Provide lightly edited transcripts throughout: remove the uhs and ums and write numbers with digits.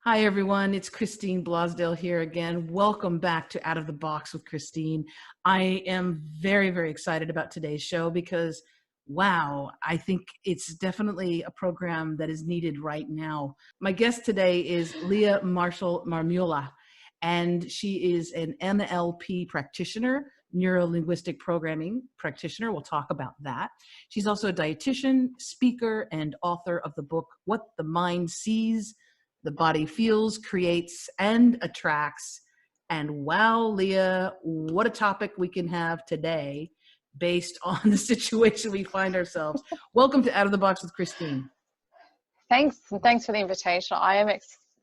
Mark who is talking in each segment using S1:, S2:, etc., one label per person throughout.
S1: Hi, everyone. It's Christine Blosdale here again. Welcome back to Out of the Box with Christine. I am very, very excited about today's show because, wow, I think it's definitely a program that is needed right now. My guest today is Leah Marshall Marmulla, and she is an NLP practitioner, neuro-linguistic programming practitioner. We'll talk about that. She's also a dietitian, speaker, and author of the book, What the Mind Sees, the Body Feels, Creates, and Attracts. And wow, Leah, what a topic we can have today based on the situation we find ourselves. Welcome to Out of the Box with Christine.
S2: Thanks for the invitation. I am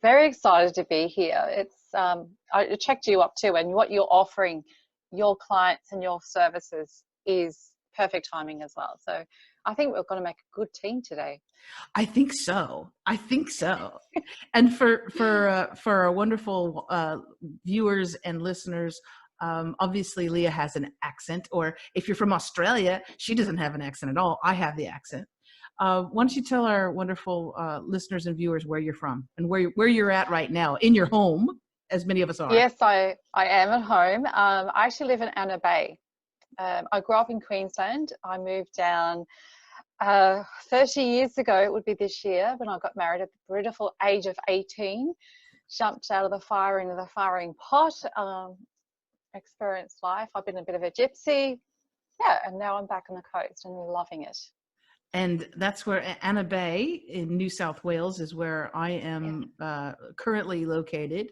S2: very excited to be here. I checked you up too, and what you're offering your clients and your services is perfect timing as well. So I think we're going to make a good team today.
S1: I think so. And for our wonderful viewers and listeners, obviously Leah has an accent, or if you're from Australia, she doesn't have an accent at all. I have the accent. Why don't you tell our wonderful listeners and viewers where you're from and where you're at right now in your home, as many of us are.
S2: Yes, I am at home. I actually live in Anna Bay. I grew up in Queensland. I moved down 30 years ago, it would be this year, when I got married at the beautiful age of 18. Jumped out of the fire into the firing pot, experienced life. I've been a bit of a gypsy. Yeah, and now I'm back on the coast and loving it.
S1: And that's where Anna Bay in New South Wales is where I am currently located.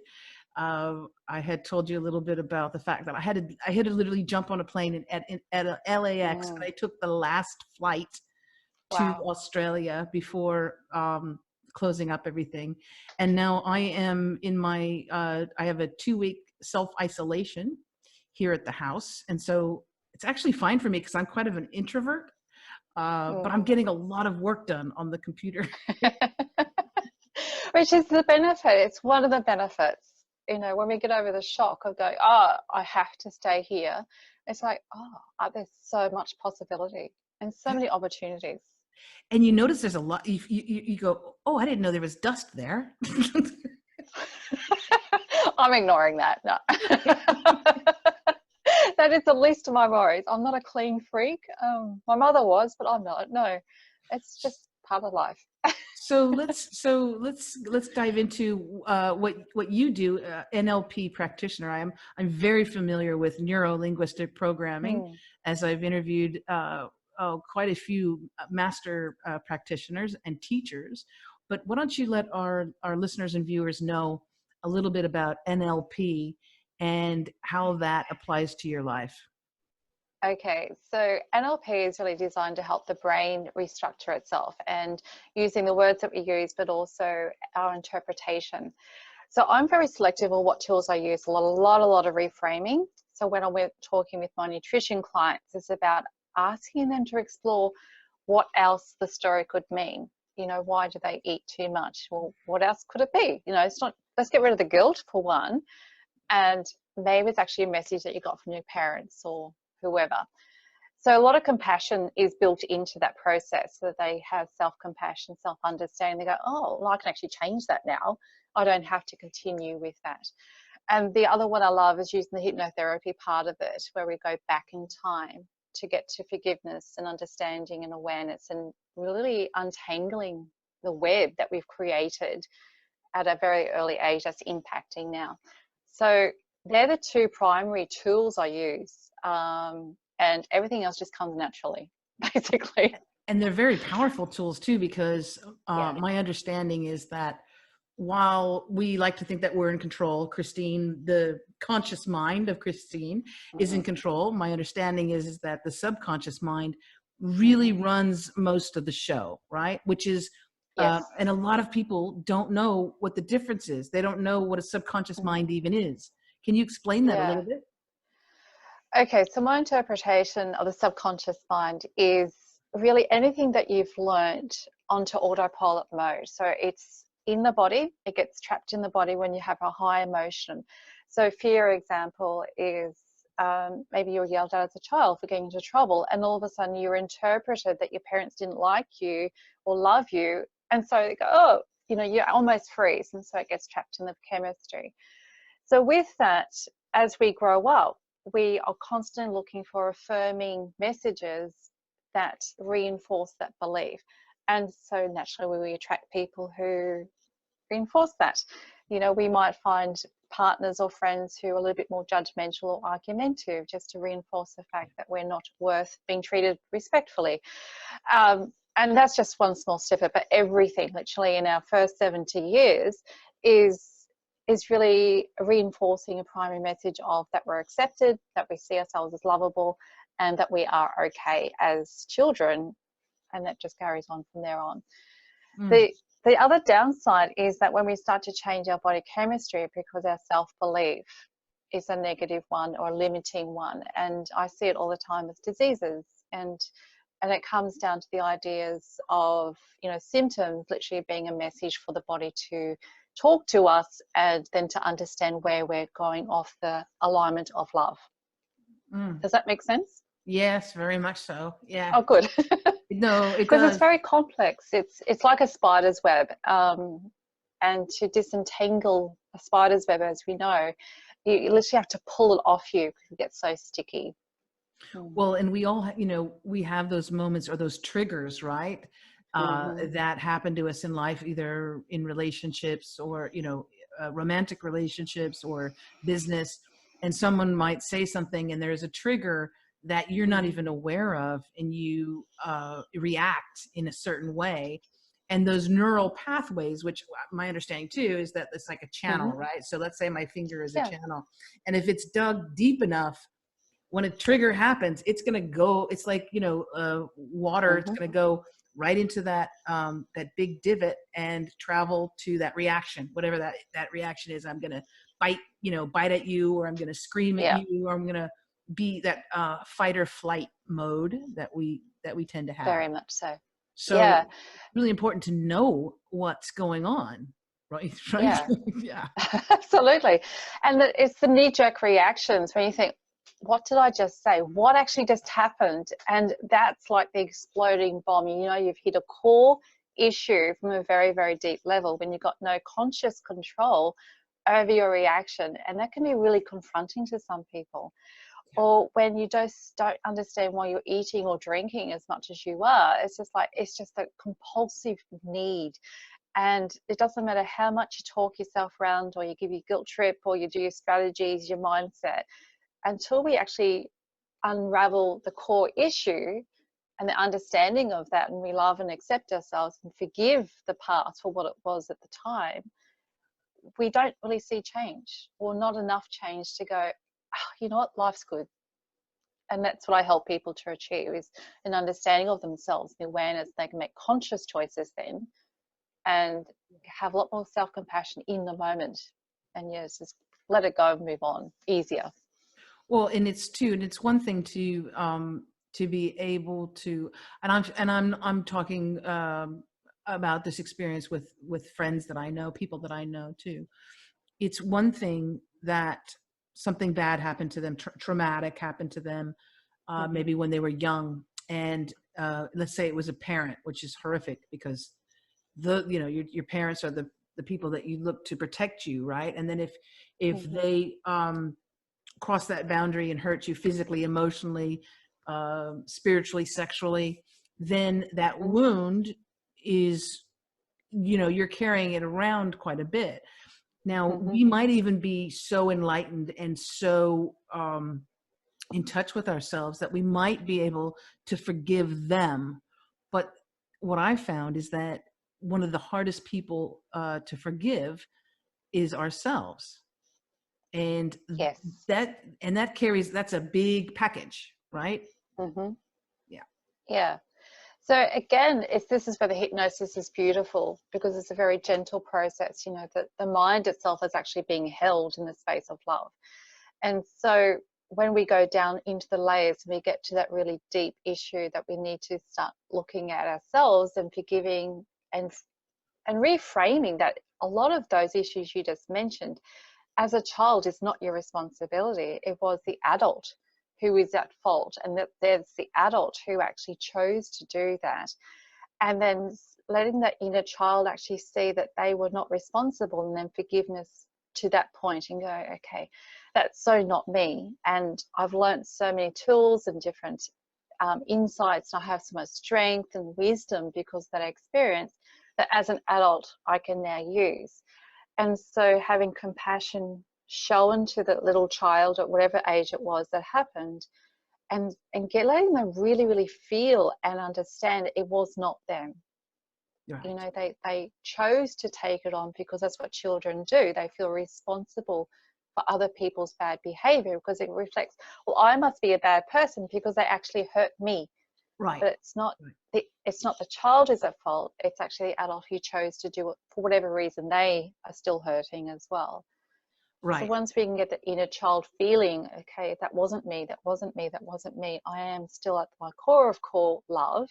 S1: I had told you a little bit about the fact that I had to literally jump on a plane at LAX, and I took the last flight to Australia before closing up everything. And now I am in my, I have a 2-week self-isolation here at the house. And so it's actually fine for me because I'm quite of an introvert, but I'm getting a lot of work done on the computer.
S2: Which is the benefit. It's one of the benefits. You know, when we get over the shock of going, oh, I have to stay here, it's like, oh, there's so much possibility and so many opportunities.
S1: And you notice there's a lot, you go, oh, I didn't know there was dust there.
S2: I'm ignoring that. No. That is the least of my worries. I'm not a clean freak. My mother was, but I'm not. No, it's just part of life.
S1: So let's dive into what you do, NLP practitioner. I'm very familiar with neuro-linguistic programming, as I've interviewed quite a few master practitioners and teachers. But why don't you let our listeners and viewers know a little bit about NLP and how that applies to your life?
S2: Okay, so NLP is really designed to help the brain restructure itself, and using the words that we use, but also our interpretation. So I'm very selective on what tools I use. A lot of reframing. So when I'm talking with my nutrition clients, it's about asking them to explore what else the story could mean. You know, why do they eat too much? Well, what else could it be? You know, it's not, let's get rid of the guilt for one. And maybe it's actually a message that you got from your parents or whoever. So a lot of compassion is built into that process, so that they have self-compassion, self-understanding. They go, oh, well, I can actually change that now. I don't have to continue with that. And the other one I love is using the hypnotherapy part of it, where we go back in time to get to forgiveness and understanding and awareness, and really untangling the web that we've created at a very early age that's impacting now. So they're the two primary tools I use, and everything else just comes naturally, basically.
S1: And they're very powerful tools too, because my understanding is that while we like to think that we're in control, Christine, the conscious mind of Christine is in control. My understanding is that the subconscious mind really runs most of the show, right? Which is, and a lot of people don't know what the difference is. They don't know what a subconscious mind even is. Can you explain that a little bit?
S2: Okay, so my interpretation of the subconscious mind is really anything that you've learned onto autopilot mode. So it's in the body, it gets trapped in the body when you have a high emotion. So fear example is maybe you were yelled at as a child for getting into trouble, and all of a sudden you're interpreted that your parents didn't like you or love you, and so they go, oh, you almost freeze, and so it gets trapped in the chemistry. So with that, as we grow up, we are constantly looking for affirming messages that reinforce that belief. And so naturally we attract people who reinforce that. We might find partners or friends who are a little bit more judgmental or argumentative, just to reinforce the fact that we're not worth being treated respectfully. And that's just one small snippet, but everything literally in our first 70 years is really reinforcing a primary message of that we're accepted, that we see ourselves as lovable, and that we are okay as children. And that just carries on from there on. The other downside is that when we start to change our body chemistry, because our self-belief is a negative one or a limiting one, and I see it all the time with diseases, and it comes down to the ideas of symptoms literally being a message for the body to talk to us, and then to understand where we're going off the alignment of love. Does that make sense?
S1: Yes, very much so. Yeah.
S2: Oh, good.
S1: No, it
S2: Because
S1: does.
S2: it's very complex. It's like a spider's web, and to disentangle a spider's web, as we know, you literally have to pull it off you because it gets so sticky.
S1: Well, and we all, we have those moments or those triggers, right? That happen to us in life, either in relationships or, romantic relationships or business. And someone might say something and there's a trigger that you're not even aware of, and you react in a certain way. And those neural pathways, which my understanding too, is that it's like a channel, right? So let's say my finger is a channel. And if it's dug deep enough, when a trigger happens, it's going to go, it's like, water, it's going to go right into that, that big divot and travel to that reaction, whatever that reaction is. I'm going to bite at you, or I'm going to scream at you, or I'm going to be that fight or flight mode that we tend to have.
S2: Very much so.
S1: So it's really important to know what's going on, right?
S2: Yeah. Absolutely. And it's the knee-jerk reactions when you think, what did I just say? What actually just happened? And that's like the exploding bomb. You've hit a core issue from a very, very deep level when you've got no conscious control over your reaction. And that can be really confronting to some people. Or when you just don't understand why you're eating or drinking as much as you are. It's just a compulsive need. And it doesn't matter how much you talk yourself around, or you give your guilt trip, or you do your strategies, your mindset, until we actually unravel the core issue and the understanding of that, and we love and accept ourselves and forgive the past for what it was at the time, we don't really see change, or not enough change to go, oh, you know what, life's good. And that's what I help people to achieve, is an understanding of themselves, the awareness. They can make conscious choices then, and have a lot more self-compassion in the moment, and just let it go and move on easier.
S1: Well, and it's one thing to be able to, and I'm talking about this experience with friends that I know, people that I know too. It's one thing that something bad happened to them, traumatic happened to them, maybe when they were young, and let's say it was a parent, which is horrific, because your parents are the people that you look to protect you, right? And then if they cross that boundary and hurt you physically, emotionally, spiritually, sexually, then that wound is, you're carrying it around quite a bit. Now, we might even be so enlightened and so in touch with ourselves that we might be able to forgive them. But what I found is that one of the hardest people to forgive is ourselves. And that carries, that's a big package, right?
S2: Yeah. So again, this is where the hypnosis is beautiful, because it's a very gentle process. The mind itself is actually being held in the space of love. And so when we go down into the layers and we get to that really deep issue, that we need to start looking at ourselves and forgiving and reframing that a lot of those issues you just mentioned as a child is not your responsibility. It was the adult who is at fault, and that there's the adult who actually chose to do that. and then letting that inner child actually see that they were not responsible, and then forgiveness to that point, and go, okay, that's so not me. And I've learned so many tools and different insights, and I have so much strength and wisdom because of that experience, that as an adult I can now use. And so having compassion shown to the little child at whatever age it was that happened, and letting them really, really feel and understand it was not them.
S1: Right.
S2: You know, they chose to take it on because that's what children do. They feel responsible for other people's bad behavior because it reflects, well, I must be a bad person because they actually hurt me.
S1: Right.
S2: But it's not the child is at fault. It's actually the adult who chose to do it for whatever reason. They are still hurting as well.
S1: Right.
S2: So once we can get the inner child feeling, okay, that wasn't me, that wasn't me, that wasn't me, I am still at my core of core love,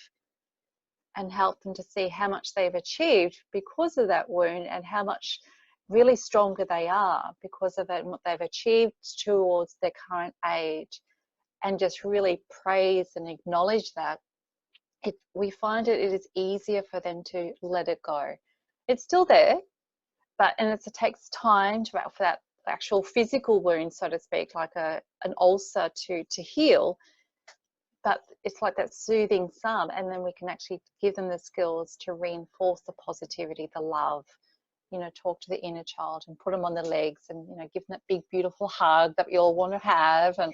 S2: and help them to see how much they've achieved because of that wound, and how much really stronger they are because of it, and what they've achieved towards their current age, and just really praise and acknowledge that, we find it is easier for them to let it go. It's still there, and it takes time for that actual physical wound, so to speak, like an ulcer to heal. But it's like that soothing sun, and then we can actually give them the skills to reinforce the positivity, the love, you know, talk to the inner child and put them on the legs, and, you know, give them that big beautiful hug that we all want to have, and,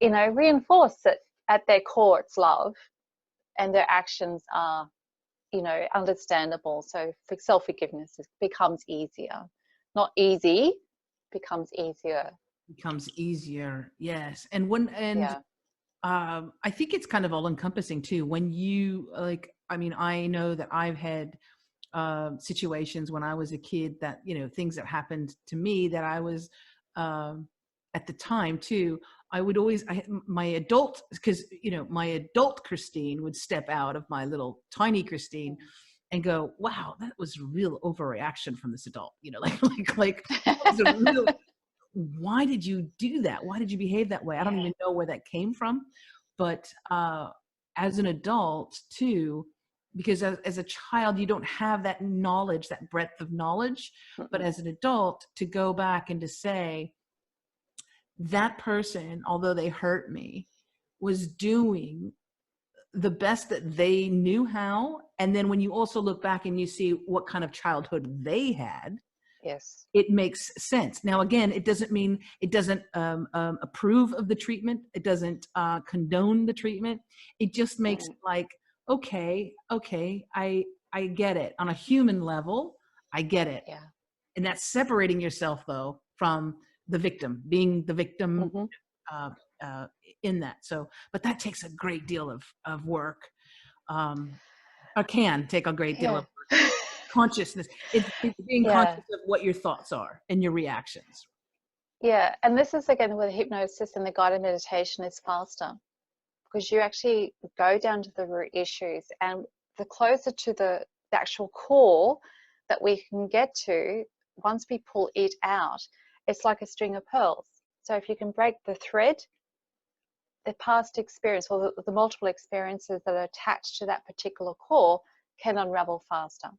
S2: you know, reinforce that at their core it's love, and their actions are, you know, understandable. So for self-forgiveness, it becomes easier. Not easy, becomes easier.
S1: Becomes easier. Yes.
S2: Yeah.
S1: I think it's kind of all encompassing too. When you I know that I've had situations when I was a kid that, you know, things that happened to me that I was at the time too. I would always, my adult Christine would step out of my little tiny Christine and go, wow, that was a real overreaction from this adult, you know, that was a real, why did you do that? Why did you behave that way? I don't even know where that came from. But as an adult too, because as a child, you don't have that knowledge, that breadth of knowledge. But as an adult, to go back and to say, that person, although they hurt me, was doing the best that they knew how. And then when you also look back and you see what kind of childhood they had,
S2: yes,
S1: it makes sense. Now, again, it doesn't mean it doesn't approve of the treatment. It doesn't condone the treatment. It just makes it like, okay, I get it. On a human level, I get it.
S2: Yeah.
S1: And that's separating yourself, though, from the victim, being the victim in that. So, but that takes a great deal of work, or can take a great deal of work. Consciousness. It's being conscious of what your thoughts are and your reactions.
S2: Yeah. And this is, again, where the hypnosis and the guided meditation is faster, because you actually go down to the root issues, and the closer to the actual core that we can get to, once we pull it out, it's like a string of pearls. So if you can break the thread, the past experience, or the multiple experiences that are attached to that particular core, can unravel faster.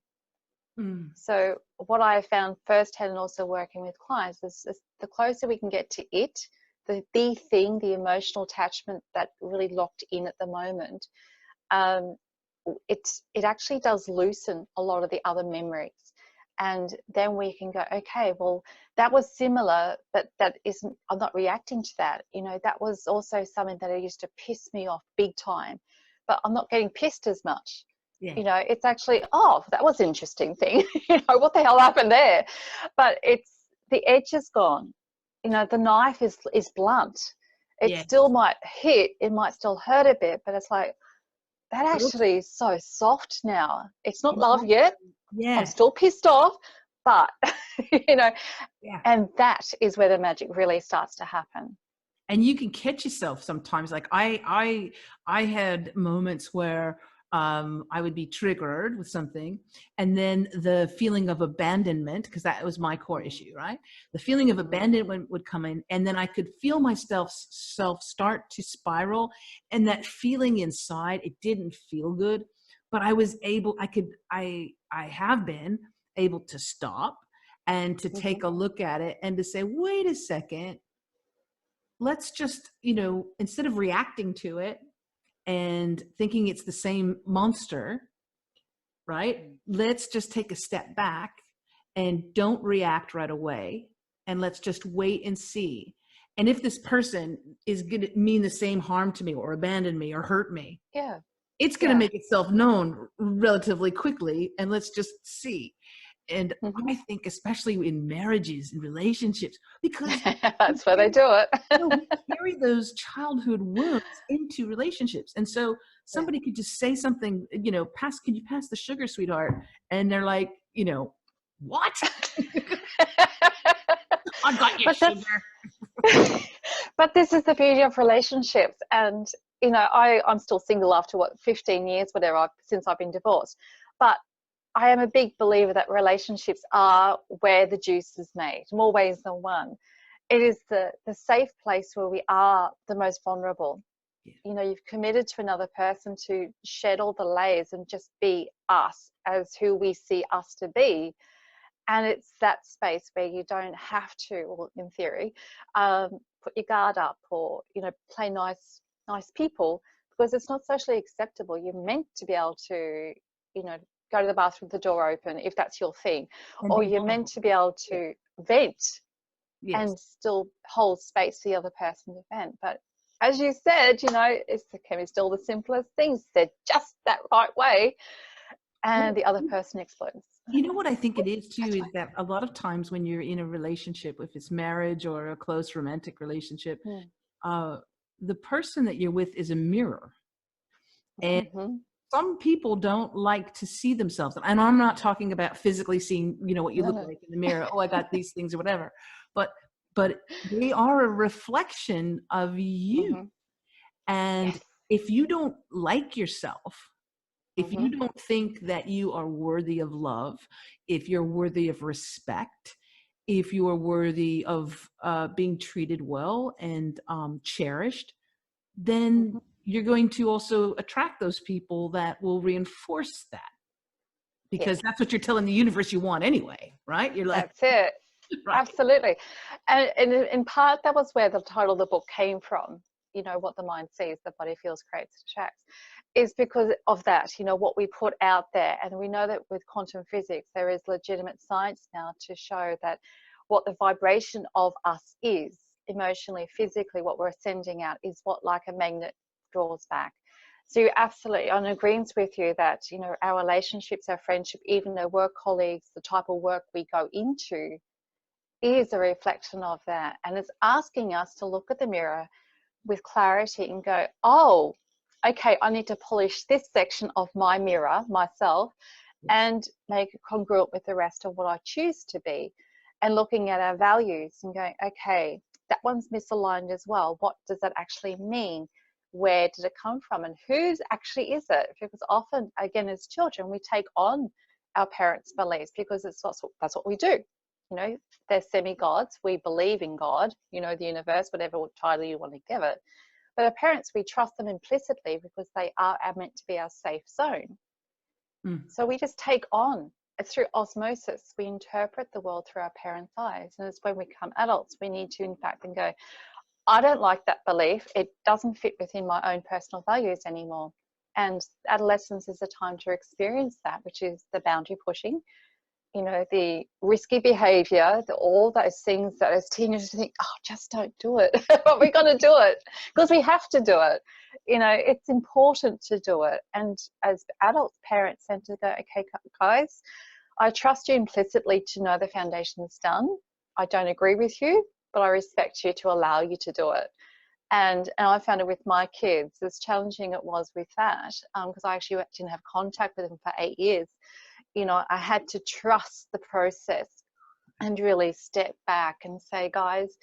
S2: So what I found firsthand, and also working with clients, is the closer we can get to it, the thing, the emotional attachment that really locked in at the moment, it actually does loosen a lot of the other memories. And then we can go, okay, well, that was similar, but that isn't, I'm not reacting to that. You know, that was also something that used to piss me off big time, but I'm not getting pissed as much.
S1: Yeah.
S2: You know, it's actually, oh, that was an interesting thing. You know, what the hell happened there? But the edge is gone. You know, the knife is blunt. It still might hit, it might still hurt a bit, but it's like, that actually is so soft now. It's not love yet. I'm still pissed off, but, you know, and that is where the magic really starts to happen.
S1: And you can catch yourself sometimes. Like I had moments where I would be triggered with something, and then the feeling of abandonment, because that was my core issue, right? The feeling of abandonment would come in, and then I could feel myself start to spiral, and that feeling inside, it didn't feel good. but I have been able to stop and to take
S2: Mhm.
S1: a look at it and to say, wait a second, let's just, instead of reacting to it and thinking it's the same monster, right? Let's just take a step back and don't react right away. And let's just wait and see. And if this person is going to mean the same harm to me or abandon me or hurt me,
S2: Yeah.
S1: it's going to
S2: Yeah.
S1: make itself known relatively quickly. And let's just see. And
S2: Mhm.
S1: I think, especially in marriages and relationships, because
S2: That's where they do it.
S1: we carry those childhood wounds into relationships. And so
S2: Yeah.
S1: somebody could just say something, can you pass the sugar, sweetheart? And they're like, what? I got your
S2: But that's
S1: sugar.
S2: but this is the beauty of relationships. And I'm still single after 15 years, whatever, since I've been divorced. But I am a big believer that relationships are where the juice is made, more ways than one. It is the safe place where we are the most vulnerable.
S1: Yeah.
S2: You've committed to another person to shed all the layers and just be us as who we see us to be. And it's that space where you don't have to, or in theory, put your guard up or play nice people, because it's not socially acceptable. You're meant to be able to go to the bathroom with the door open if that's your thing,
S1: And
S2: or
S1: be
S2: you're meant
S1: vulnerable.
S2: to be able
S1: Yeah.
S2: to vent
S1: Yes.
S2: and still hold space for the other person to vent. But as you said, it's can be still the simplest things said just that right way, and
S1: Well,
S2: the other person explodes.
S1: you know what I think it is too,
S2: That's
S1: is that a lot of times when you're in a relationship, if it's marriage or a close romantic relationship,
S2: right.
S1: the person that you're with is a mirror. And
S2: Mm-hmm.
S1: some people don't like to see themselves. And I'm not talking about physically seeing, what you
S2: No,
S1: look
S2: no.
S1: like in the mirror. Oh, I got these things or whatever. But they are a reflection of you.
S2: Mm-hmm.
S1: And
S2: Yes.
S1: if you don't like yourself, if
S2: Mm-hmm.
S1: you don't think that you are worthy of love, if you're worthy of respect, if you are worthy of being treated well and cherished, then
S2: Mm-hmm.
S1: you're going to also attract those people that will reinforce that,
S2: Yeah,
S1: because that's what you're telling the universe you want anyway, right? You're like,
S2: that's it.
S1: right.
S2: Absolutely. And in part, that was where the title of the book came from. What the mind sees, the body feels, creates, attracts, is because of that, what we put out there. And we know that with quantum physics, there is legitimate science now to show that what the vibration of us is, emotionally, physically, what we're sending out is what, like a magnet, draws back. So you're absolutely on agreement with you that, our relationships, our friendship, even our work colleagues, the type of work we go into is a reflection of that. And it's asking us to look at the mirror with clarity and go, oh, okay, I need to polish this section of my mirror, myself,
S1: Yes.
S2: and make it congruent with the rest of what I choose to be. And looking at our values and going, okay, that one's misaligned as well. What does that actually mean? Where did it come from? And whose actually is it? Because often, again, as children, we take on our parents' beliefs because that's what we do. They're semi-gods. We believe in God, the universe, whatever title you want to give it. But our parents, we trust them implicitly because they are meant to be our safe zone.
S1: Mm.
S2: So we just take on. It's through osmosis. We interpret the world through our parents' eyes. And it's when we become adults, we need to, in fact, then go, I don't like that belief. It doesn't fit within my own personal values anymore. And adolescence is a time to experience that, which is the boundary pushing, the risky behavior, all those things that as teenagers think, oh, just don't do it. But we're going to do it because we have to do it. It's important to do it. And as adults, parents, tend to go, okay, guys, I trust you implicitly to know the foundation's done. I don't agree with you, but I respect you to allow you to do it. And I found it with my kids, as challenging it was with that, because I actually didn't have contact with them for 8 years. I had to trust the process and really step back and say, guys,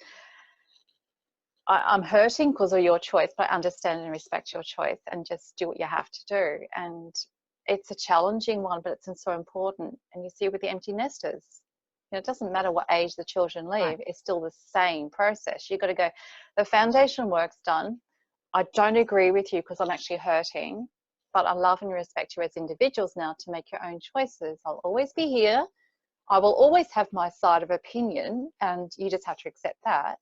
S2: I'm hurting because of your choice, but I understand and respect your choice and just do what you have to do. And it's a challenging one, but it's so important. And you see with the empty nesters, it doesn't matter what age the children leave,
S1: Right.
S2: it's still the same process. You've got to go, the foundation work's done. I don't agree with you because I'm actually hurting. but I love and respect you as individuals now to make your own choices. I'll always be here. I will always have my side of opinion, and you just have to accept that.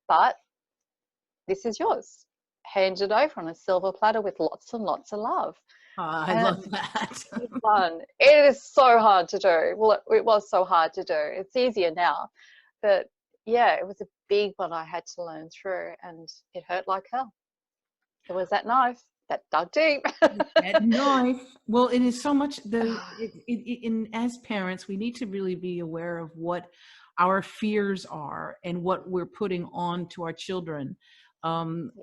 S2: But this is yours. Hand it over on a silver platter with lots and lots of love.
S1: I
S2: And
S1: love that.
S2: it's fun. It is so hard to do. Well, it was so hard to do. It's easier now. But yeah, it was a big one I had to learn through, and it hurt like hell. There was that knife that dug deep.
S1: At knife. Well, it is so much in as parents, we need to really be aware of what our fears are and what we're putting on to our children.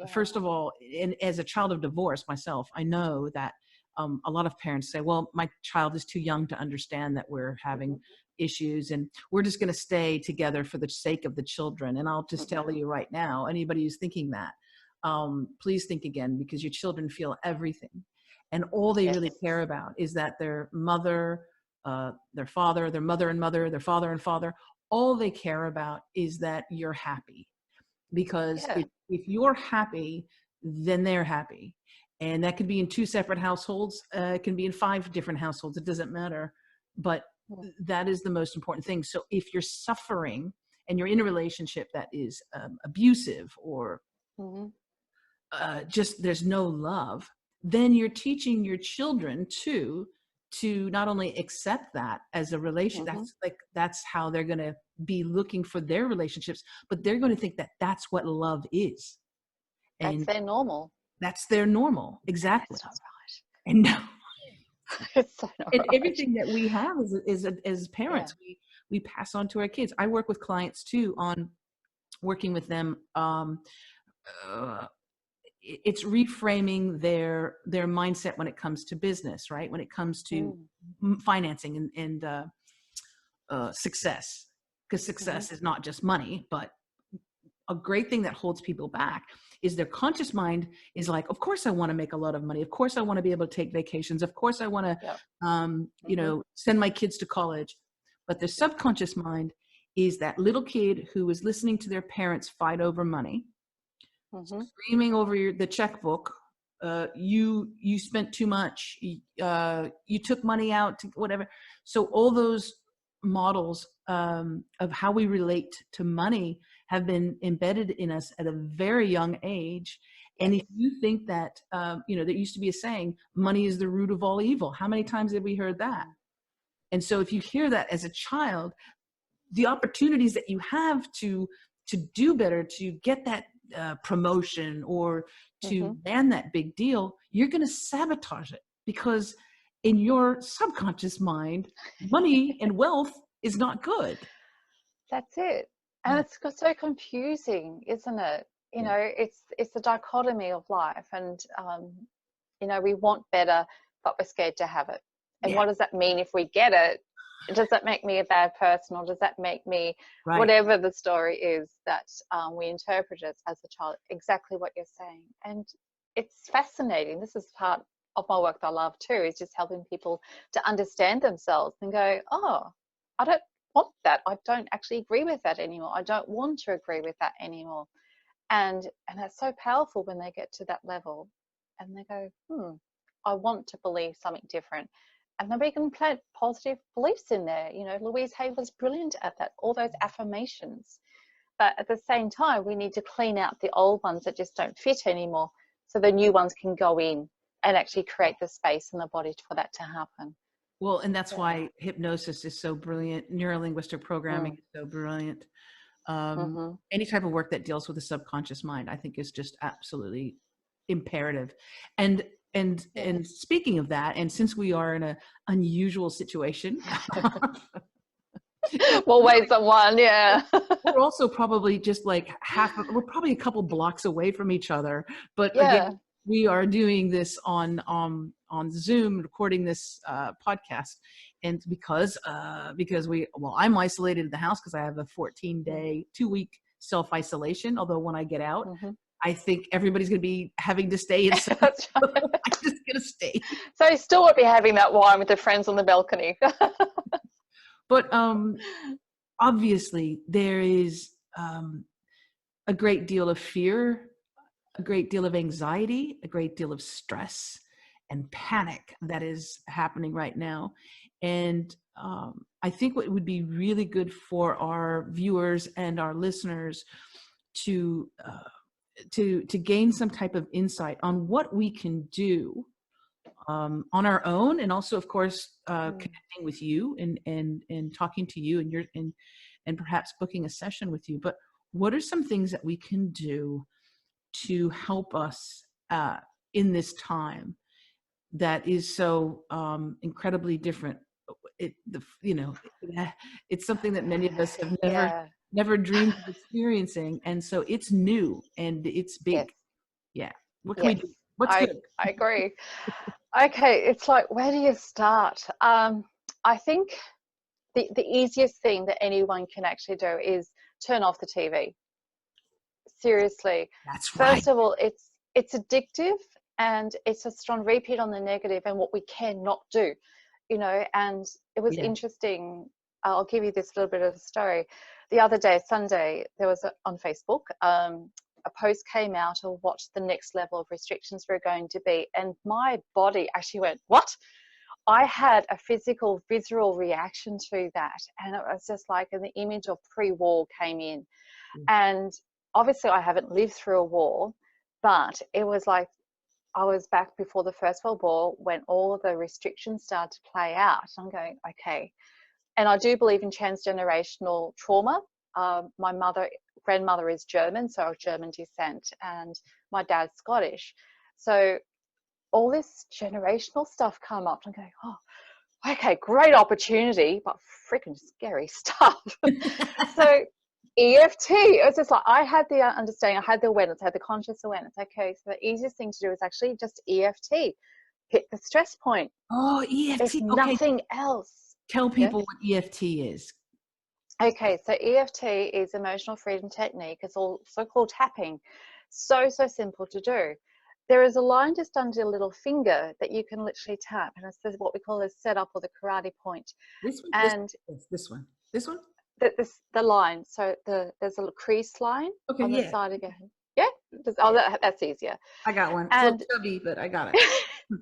S1: First of all, and as a child of divorce myself, I know that a lot of parents say, well, my child is too young to understand that we're having issues, and we're just going to stay together for the sake of the children. And I'll just tell you right now, anybody who's thinking that, please think again, because your children feel everything. And all they really care about is that their mother, their father, their mother and mother, their father and father, all they care about is that you're happy. Because if you're happy, then they're happy. And that could be in 2 separate households. It can be in 5 different households. It doesn't matter. But that is the most important thing. So if you're suffering and you're in a relationship that is abusive or just there's no love, then you're teaching your children to not only accept that as a relation, that's how they're going to be looking for their relationships, but they're going to think that that's what love is. And
S2: that's their normal.
S1: That's their normal. Exactly.
S2: That's not right.
S1: And no.
S2: It's so not
S1: And
S2: right.
S1: everything that we have as parents, we pass on to our kids. I work with clients too on working with them. It's reframing their mindset when it comes to business, right? When it comes to financing and success, because success is not just money, but a great thing that holds people back is their conscious mind is like, of course I want to make a lot of money. Of course I want to be able to take vacations. Of course I want to, send my kids to college. But their subconscious mind is that little kid who is listening to their parents fight over money, screaming over the checkbook. You spent too much. You took money out to whatever. So all those models of how we relate to money have been embedded in us at a very young age. And if you think that, there used to be a saying, money is the root of all evil. How many times have we heard that? And so if you hear that as a child, the opportunities that you have to do better, to get that promotion or to land that big deal, you're going to sabotage it, because in your subconscious mind, money and wealth is not good.
S2: That's it. And it's so confusing, isn't it? You know, it's the dichotomy of life. And, we want better, but we're scared to have it. And what does that mean if we get it? Does that make me a bad person, or does that make me whatever the story is that we interpret it as a child? Exactly what you're saying. And it's fascinating. This is part of my work that I love too, is just helping people to understand themselves and go, oh, I don't want that. I don't actually agree with that anymore. I don't want to agree with that anymore. And that's so powerful when they get to that level and they go, I want to believe something different. And then we can plant positive beliefs in there. Louise Hay was brilliant at that, all those affirmations. But at the same time, we need to clean out the old ones that just don't fit anymore, so the new ones can go in and actually create the space in the body for that to happen.
S1: Well, and that's why hypnosis is so brilliant. Neurolinguistic programming is so brilliant. Any type of work that deals with the subconscious mind, I think, is just absolutely imperative. And speaking of that, and since we are in an unusual situation,
S2: we'll wait someone.
S1: We're also probably just like we're probably a couple blocks away from each other, but again, we are doing this on Zoom, recording this podcast, and because I'm isolated in the house because I have a 14-day, 2-week self-isolation. Although when I get out, I think everybody's going to be having to stay inside.
S2: That's right.
S1: I'm just going to stay.
S2: So you still won't be having that wine with the friends on the balcony.
S1: But obviously there is a great deal of fear, a great deal of anxiety, a great deal of stress. and panic that is happening right now. And I think what would be really good for our viewers and our listeners to gain some type of insight on what we can do on our own, and also, of course, connecting with you and talking to you, and perhaps booking a session with you. But what are some things that we can do to help us in this time that is so incredibly different? It's something that many of us have
S2: Yeah.
S1: never dreamed of experiencing, and so it's new and it's
S2: Yes.
S1: big. Yeah. What can we
S2: Yes.
S1: do? What's
S2: I
S1: good?
S2: I agree. Okay, it's like, where do you start? I think the easiest thing that anyone can actually do is turn off the TV. Seriously.
S1: That's right.
S2: First of all, it's addictive, and it's a strong repeat on the negative and what we cannot do, and it was
S1: Yeah.
S2: interesting. I'll give you this little bit of a story. The other day, Sunday, there was on Facebook, a post came out of what the next level of restrictions were going to be, and my body actually went, what? I had a physical, visceral reaction to that, and it was just like, and the image of pre-war came in. And obviously I haven't lived through a war, but it was like I was back before the First World War when all the restrictions started to play out. I'm going, okay. And I do believe in transgenerational trauma. My grandmother is German, so of German descent, and my dad's Scottish. So all this generational stuff come up. I'm going, oh, okay, great opportunity, but freaking scary stuff. So EFT, it was just like, I had the understanding, I had the awareness, I had the conscious awareness. Okay, so the easiest thing to do is actually just EFT, hit the stress point,
S1: Oh,
S2: if
S1: EFT. Okay.
S2: nothing else.
S1: Tell
S2: Yes.
S1: people what EFT is.
S2: Okay, so EFT is emotional freedom technique. It's all so-called tapping. So simple to do. There is a line just under your little finger that you can literally tap, and it's what we call a setup or the karate point.
S1: This one,
S2: And
S1: this one.
S2: the line, so there's a crease line
S1: Okay,
S2: on the
S1: yeah,
S2: side of your hand. Yeah, oh, that's easier.
S1: I got one. It's a little
S2: And
S1: chubby, but I got it.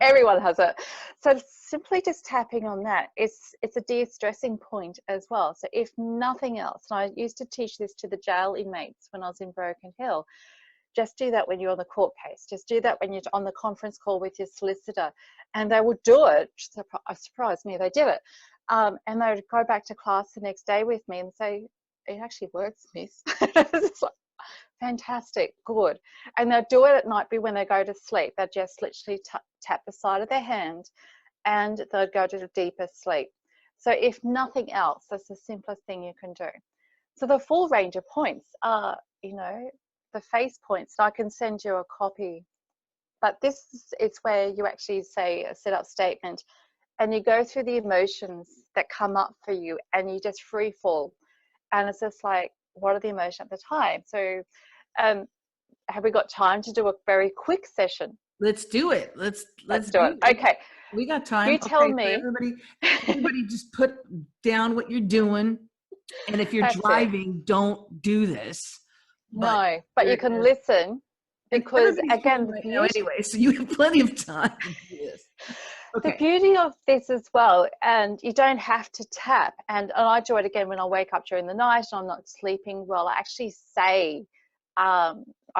S2: everyone has it. So simply just tapping on that, it's a de-stressing point as well. So if nothing else, and I used to teach this to the jail inmates when I was in Broken Hill, just do that when you're on the court case. Just do that when you're on the conference call with your solicitor. And they would do it. Surprised me, they did it. And they would go back to class the next day with me and say, it actually works, miss. It's like, fantastic, good. And they'll do it at night when they go to sleep. They just literally tap the side of their hand and they'll go to a deeper sleep. So if nothing else, that's the simplest thing you can do. So the full range of points are, the face points. I can send you a copy, but this is where you actually say a set up statement and you go through the emotions that come up for you and you just free fall. And it's just like, what are the emotions at the time? So have we got time to do a very quick session?
S1: Let's do it. Let's
S2: do it. Okay.
S1: We got time.
S2: You tell
S1: Okay,
S2: me.
S1: so everybody just put down what you're doing. And if you're
S2: That's
S1: driving, don't do this.
S2: No, but you can listen, because again, the
S1: right
S2: beauty,
S1: now anyway, so you have plenty of time to do this.
S2: the
S1: Okay.
S2: beauty of this as well, and you don't have to tap. And I do it again when I wake up during the night and I'm not sleeping well. I actually say, I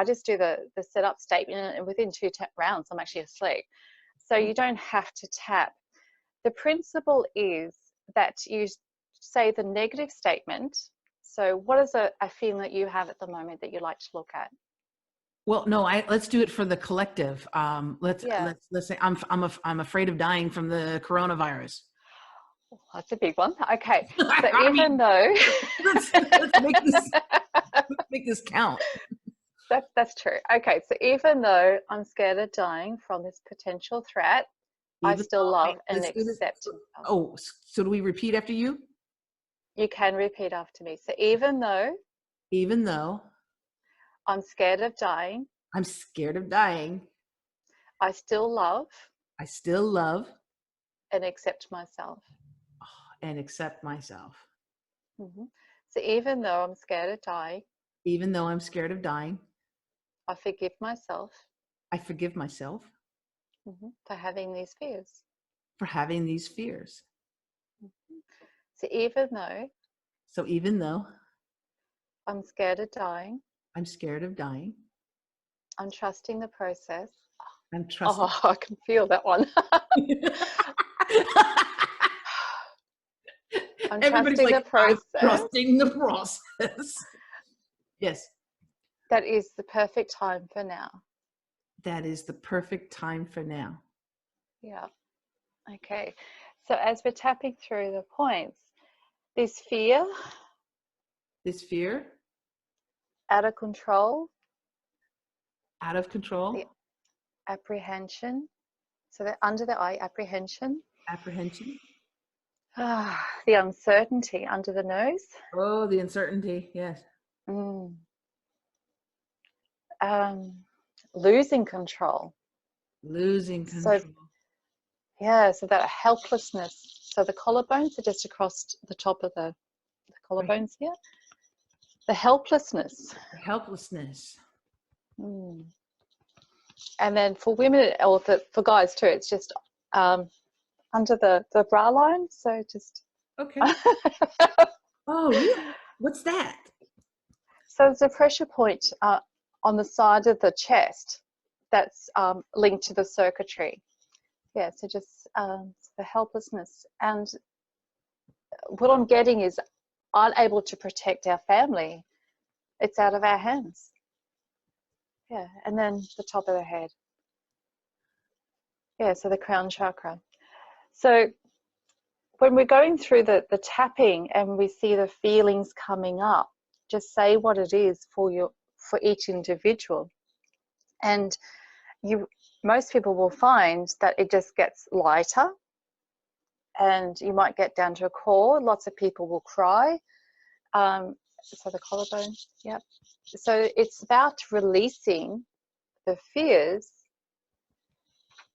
S2: just do the setup statement, and within 2 rounds, I'm actually asleep. So you don't have to tap. The principle is that you say the negative statement. So what is a feeling that you have at the moment that you like to look at?
S1: Well, no, let's do it for the collective. Let's say I'm afraid of dying from the coronavirus.
S2: That's a big one. Okay, so
S1: I
S2: even
S1: mean,
S2: though
S1: let's make this count.
S2: that's true. Okay, so even though I'm scared of dying from this potential threat, I still love and accept.
S1: Oh, so do we repeat after you?
S2: You can repeat after me. So
S1: Even though
S2: I'm scared of dying,
S1: I'm scared of dying,
S2: I still love
S1: I still love
S2: and accept myself.
S1: and accept myself.
S2: So even though I'm scared of dying,
S1: Even though I'm scared of dying,
S2: I forgive myself.
S1: I forgive myself.
S2: For having these fears.
S1: for having these fears.
S2: So even though
S1: So even though
S2: I'm scared of dying,
S1: I'm scared of dying,
S2: I'm trusting the process.
S1: I'm trusting.
S2: Oh, I can feel that one. I'm
S1: Everybody's
S2: trusting
S1: like,
S2: the
S1: I'm
S2: process.
S1: trusting the process. Yes,
S2: That is the perfect time for now.
S1: that is the perfect time for now.
S2: Yeah. Okay. So as we're tapping through the points, this fear,
S1: This fear,
S2: out of control,
S1: out of
S2: the
S1: control,
S2: apprehension. So that under the eye, apprehension.
S1: apprehension.
S2: The uncertainty under the nose.
S1: Oh, the uncertainty. Yes.
S2: Mm. Losing control.
S1: Losing
S2: So
S1: control.
S2: yeah, so that helplessness. So the collarbones are just across the top of the
S1: Right.
S2: collarbones here. The helplessness.
S1: Helplessness.
S2: Mm. And then for women, or for guys too, it's just under the bra line. So just.
S1: Okay. Oh, really? What's that?
S2: So there's a pressure point on the side of the chest that's linked to the circuitry. Yeah, so just the helplessness. And what I'm getting is unable to protect our family. It's out of our hands. Yeah, and then the top of the head. Yeah, so the crown chakra. So when we're going through the tapping and we see the feelings coming up, just say what it is for each individual. And most people will find that it just gets lighter, and you might get down to a core. Lots of people will cry. So the collarbone, yep. So it's about releasing the fears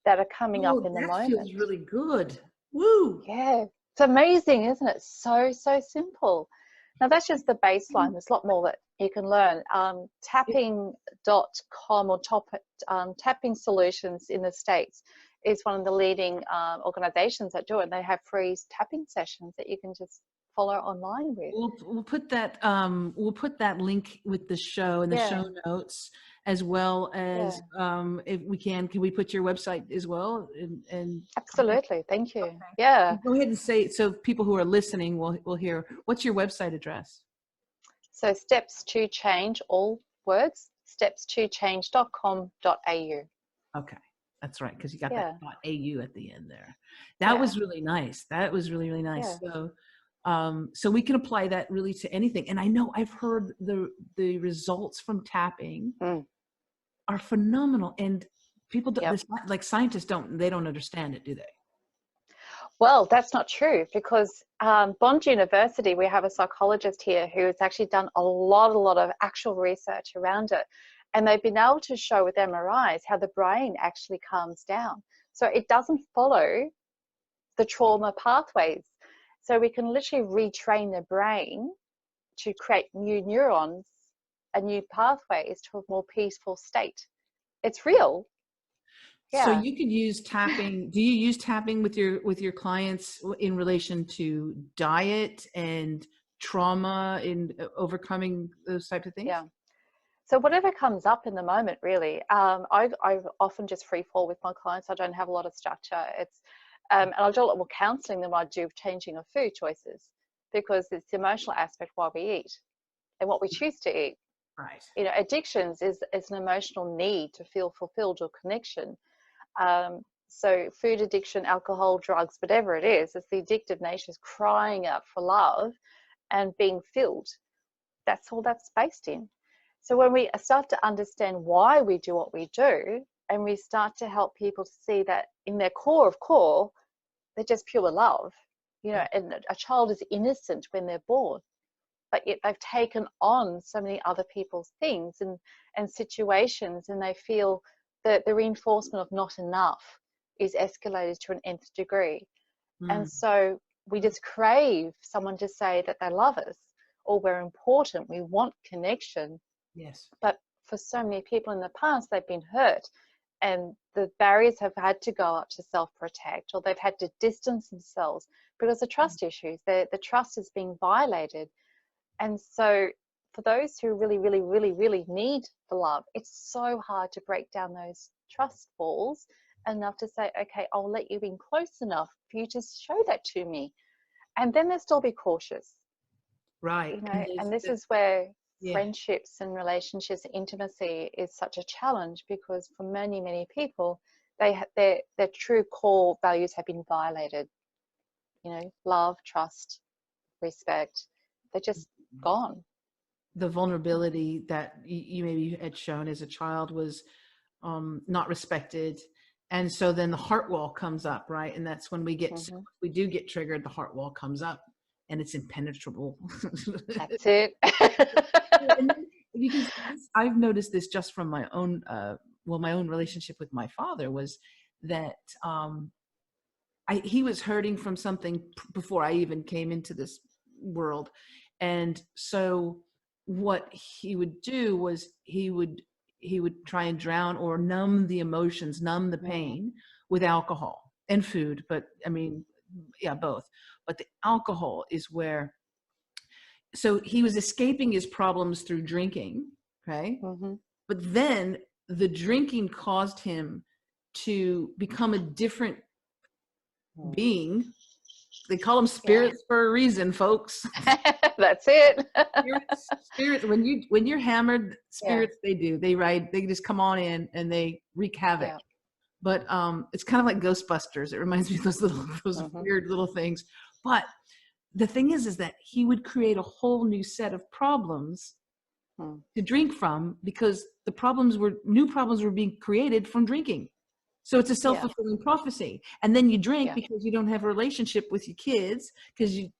S2: that are coming up
S1: Oh,
S2: in the
S1: that
S2: moment.
S1: feels really good. Woo.
S2: Yeah, it's amazing, isn't it? So simple. Now that's just the baseline. There's a lot more that you can learn. Tapping.com or Tapping Solutions in the States is one of the leading organizations that do it. They have free tapping sessions that you can just follow online with.
S1: We'll put that link with the show in the
S2: Yeah,
S1: show notes, as well as
S2: yeah,
S1: if we can we put your website as well and
S2: absolutely. Thank you.
S1: okay.
S2: Yeah.
S1: Go ahead and say, so people who are listening will hear, what's your website address?
S2: So steps to change, all words, steps2change.com.au.
S1: Okay, that's right, because you got that
S2: Yeah,
S1: .au at the end there. That
S2: yeah,
S1: was really nice. That was really, really nice.
S2: yeah.
S1: So we can apply that really to anything. And I know I've heard the results from tapping
S2: Mm,
S1: are phenomenal, and people
S2: yep.
S1: like scientists don't understand it, do they?
S2: Well, that's not true, because Bond University, we have a psychologist here who has actually done a lot of actual research around it. And they've been able to show with MRIs how the brain actually calms down. So it doesn't follow the trauma pathways. So we can literally retrain the brain to create new neurons and new pathways to a more peaceful state. It's real.
S1: So
S2: Yeah.
S1: you could use tapping. Do you use tapping with your clients in relation to diet and trauma in overcoming those types of things?
S2: Yeah. So whatever comes up in the moment, really. I often just free fall with my clients. I don't have a lot of structure. And I'll do a lot more counselling than I do changing of food choices, because it's the emotional aspect why we eat and what we choose to eat.
S1: Right.
S2: Addictions is an emotional need to feel fulfilled or connection. So food addiction, alcohol, drugs, whatever it is, it's the addictive nature is crying out for love and being filled. That's all that's based in. So when we start to understand why we do what we do, and we start to help people to see that in their core of core, they're just pure love,
S1: Yeah.
S2: and a child is innocent when they're born, but yet they've taken on so many other people's things and situations, and they feel that the reinforcement of not enough is escalated to an nth degree. And
S1: Mm.
S2: so we just crave someone to say that they love us, or we're important, we want connection.
S1: Yes.
S2: But for so many people in the past, they've been hurt, and the barriers have had to go up to self-protect, or they've had to distance themselves because of trust issues. The trust is being violated. And so for those who really, really, really, really need the love, it's so hard to break down those trust walls enough to say, okay, I'll let you in close enough for you to show that to me. And then they'll still be cautious,
S1: Right.
S2: you know, and this is where friendships and relationships, intimacy is such a challenge, because for many, many people, their true core values have been violated. You know, love, trust, respect, they're just gone.
S1: The vulnerability that you maybe had shown as a child was not respected. And so then the heart wall comes up, right? And that's when we do get triggered, the heart wall comes up and it's impenetrable.
S2: That's it.
S1: And because I've noticed this just from my own, my own relationship with my father was that he was hurting from something before I even came into this world. And so what he would do was he would try and drown or numb the emotions, numb the pain with alcohol and food. But I mean, yeah, both. But the alcohol is where, so he was escaping his problems through drinking, okay? But then the drinking caused him to become a different being. They call them spirits for a reason, folks.
S2: That's it.
S1: Spirits. When you're hammered, spirits, they just come on in and they wreak havoc. Yeah. But it's kind of like Ghostbusters. It reminds me of those weird little things. But the thing is that he would create a whole new set of problems to drink from, because new problems were being created from drinking. So it's a self-fulfilling prophecy. And then you drink because you don't have a relationship with your kids, because you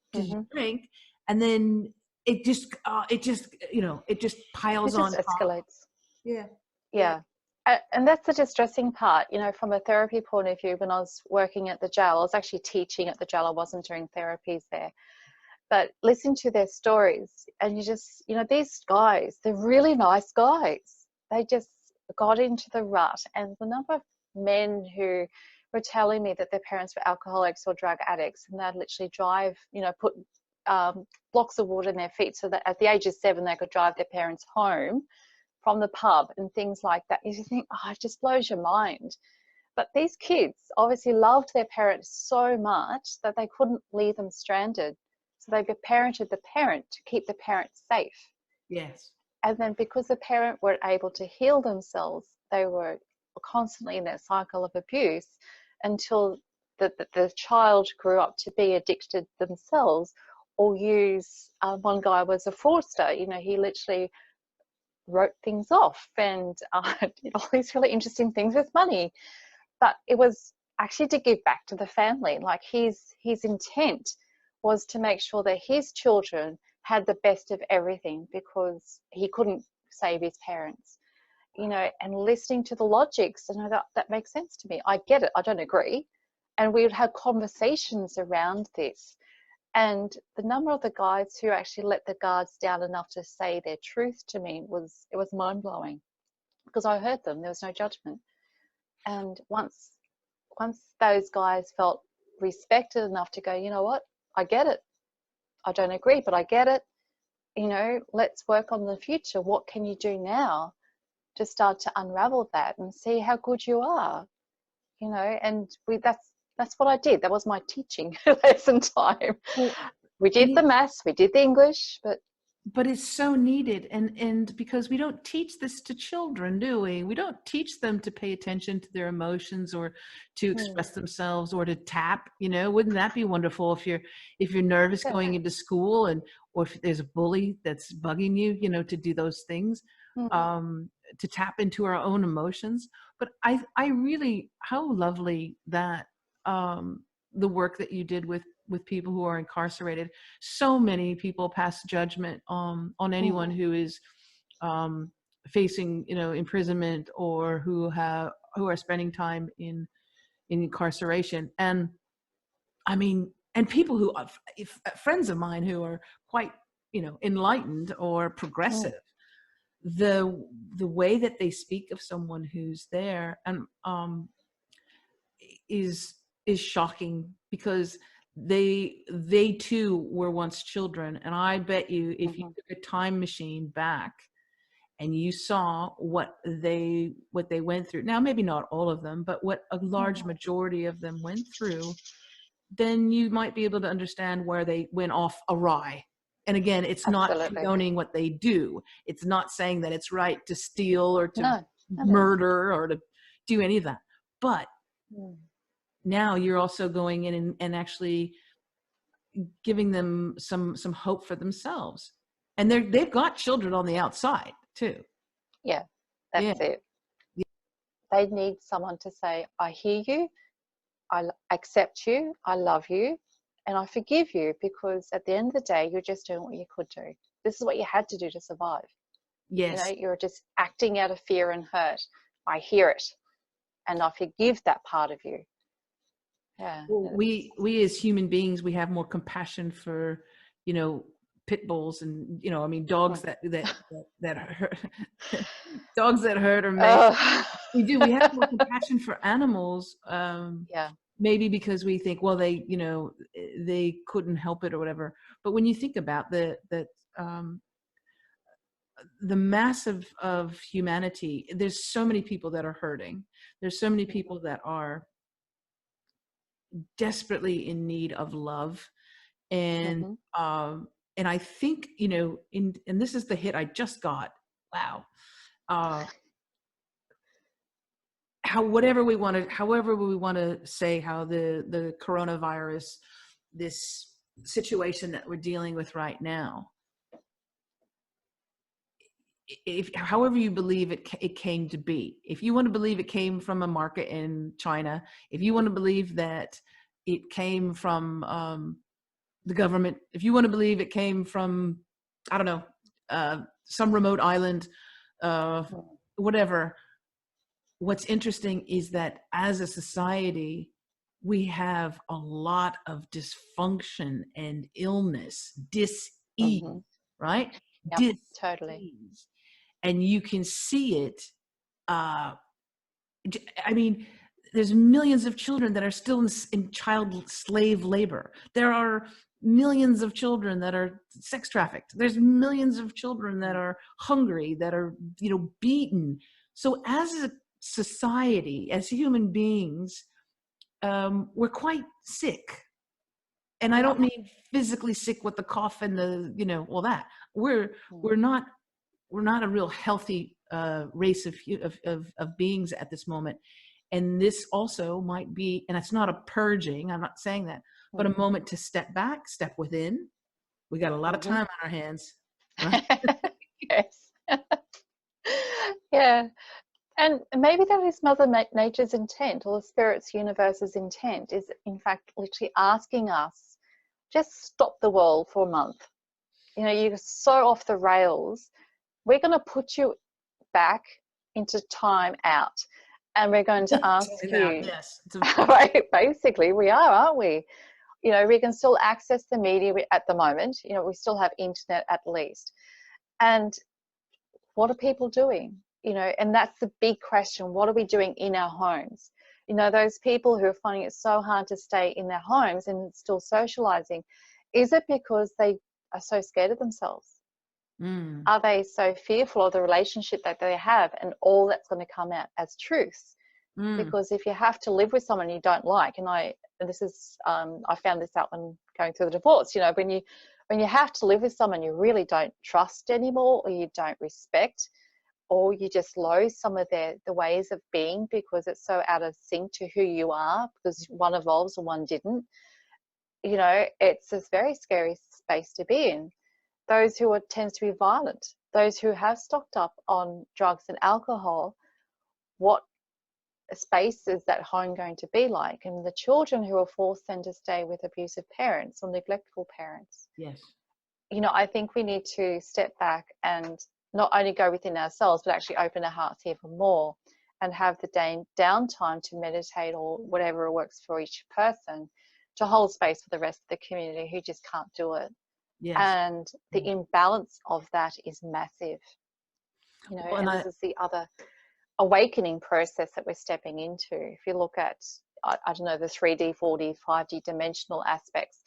S1: drink, and then it just piles on.
S2: It just escalates.
S1: Yeah.
S2: And that's the distressing part, you know, from a therapy point of view. When I was working at the jail, I was actually teaching at the jail. I wasn't doing therapies there. But listen to their stories, and you just, you know, these guys, they're really nice guys. They just got into the rut. And the number of men who were telling me that their parents were alcoholics or drug addicts, and they'd literally drive, you know, put blocks of water in their feet so that at the age of 7 they could drive their parents home from the pub and things like that. You think, oh, it just blows your mind. But these kids obviously loved their parents so much that they couldn't leave them stranded. So they parented the parent to keep the parent safe.
S1: Yes.
S2: And then because the parent weren't able to heal themselves, they were constantly in that cycle of abuse until the child grew up to be addicted themselves, or use, one guy was a fraudster. You know, he literally wrote things off and did all these really interesting things with money. But it was actually to give back to the family. Like his intent was to make sure that his children had the best of everything, because he couldn't save his parents, you know. And listening to the logics, and that makes sense to me. I get it. I don't agree. And we would have conversations around this. And the number of the guys who actually let the guards down enough to say their truth to me was mind-blowing, because I heard them. There was no judgment. And once those guys felt respected enough to go, you know what, I get it. I don't agree, but I get it. You know, let's work on the future. What can you do now to start to unravel that and see how good you are? You know, and that's what I did. That was my teaching lesson time. We did the maths, we did the English,
S1: but it's so needed. And because we don't teach this to children, do we? We don't teach them to pay attention to their emotions, or to express themselves, or to tap. You know, wouldn't that be wonderful if you're nervous going into school, or if there's a bully that's bugging you, you know, to do those things, to tap into our own emotions. But I really, how lovely that the work that you did with people who are incarcerated. So many people pass judgment on anyone who is facing, you know, imprisonment, or who are spending time in incarceration. And I mean, and people who friends of mine who are quite, you know, enlightened or progressive, the way that they speak of someone who's there, and is shocking, because they too were once children. And I bet you, if you
S2: Mm-hmm.
S1: took a time machine back and you saw what they went through, now maybe not all of them, but what a large majority of them went through, then you might be able to understand where they went off awry. And again, it's not
S2: Absolutely.
S1: condoning what they do. It's not saying that it's right to steal or to
S2: No, no.
S1: murder or to do any of that. But
S2: Mm.
S1: now you're also going in and actually giving them some hope for themselves. And they've got children on the outside too.
S2: Yeah,
S1: Yeah.
S2: that's it. They need someone to say, I hear you, I accept you, I love you, and I forgive you, because at the end of the day, you're just doing what you could do. This is what you had to do to survive. You know,
S1: Yes.
S2: you're just acting out of fear and hurt. I hear it, and I forgive that part of you. Yeah.
S1: Well, we as human beings, we have more compassion for, pit bulls, and I mean, dogs that hurt, dogs that hurt or may.
S2: Oh.
S1: We do. We have more compassion for animals.
S2: Yeah.
S1: Maybe because we think, well, they couldn't help it or whatever. But when you think about the mass of humanity, there's so many people that are hurting. There's so many people that are desperately in need of love. And and I think, and this is the hit I just got. Wow. However we want to say how the coronavirus, this situation that we're dealing with right now, if however you believe it came to be, if you want to believe it came from a market in China, if you want to believe that it came from the government, if you want to believe it came from, I don't know, some remote island, whatever. What's interesting is that as a society, we have a lot of dysfunction and illness, dis-ease, right?
S2: Yep, totally.
S1: Dis-ease. And you can see it. I mean, there's millions of children that are still in child slave labor. There are millions of children that are sex trafficked. There's millions of children that are hungry, that are, beaten. So as a society, as human beings, we're quite sick. And I don't mean physically sick with the cough and the, all that. We're not a real healthy race of beings at this moment. And this also might be, and it's not a purging, I'm not saying that, but a moment to step back, step within. We got a lot of time on our hands, right?
S2: Yes. Yeah. And maybe that is Mother Nature's intent, or the Spirit's universe's intent, is in fact literally asking us, just stop the world for a month. You're so off the rails. We're going to put you back into time out, and we're going to ask you.
S1: Yes.
S2: Right, basically, we are, aren't we? We can still access the media at the moment. We still have internet at least. And what are people doing? And that's the big question. What are we doing in our homes? Those people who are finding it so hard to stay in their homes and still socializing, is it because they are so scared of themselves? Are they so fearful of the relationship that they have and all that's going to come out as truths? Because if you have to live with someone you don't like, and I found this out when going through the divorce, when you have to live with someone you really don't trust anymore, or you don't respect, or you just loathe some of the ways of being because it's so out of sync to who you are, because one evolves and one didn't, it's a very scary space to be in. Those who tends to be violent, those who have stocked up on drugs and alcohol, what space is that home going to be like? And the children who are forced then to stay with abusive parents or neglectful parents.
S1: Yes.
S2: I think we need to step back and not only go within ourselves, but actually open our hearts even more and have the downtime to meditate or whatever works for each person, to hold space for the rest of the community who just can't do it.
S1: Yes.
S2: And the imbalance of that is massive. You know,
S1: Well, and
S2: and this is the other awakening process that we're stepping into. If you look at, I don't know, the 3D, 4D, 5D dimensional aspects,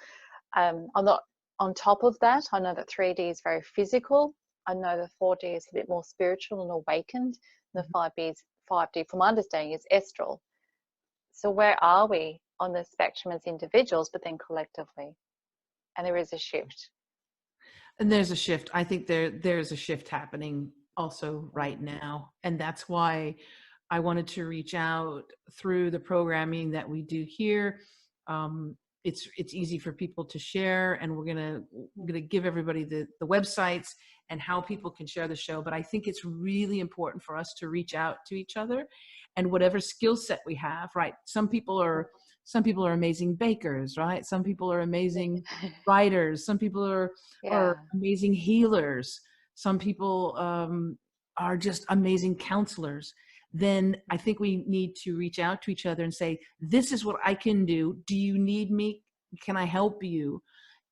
S2: I'm not on top of that. I know that 3D is very physical. I know that 4D is a bit more spiritual and awakened. The 5D, from my understanding, is astral. So where are we on the spectrum as individuals, but then collectively? And there is a shift.
S1: And there's a shift. I think there's a shift happening also right now. And that's why I wanted to reach out through the programming that we do here. It's easy for people to share, and we're gonna give everybody the websites and how people can share the show. But I think it's really important for us to reach out to each other, and whatever skill set we have, right? Some people are amazing bakers, right? Some people are amazing writers. Some people are
S2: Yeah.
S1: amazing healers. Some people are just amazing counselors. Then I think we need to reach out to each other and say, this is what I can do. Do you need me? Can I help you?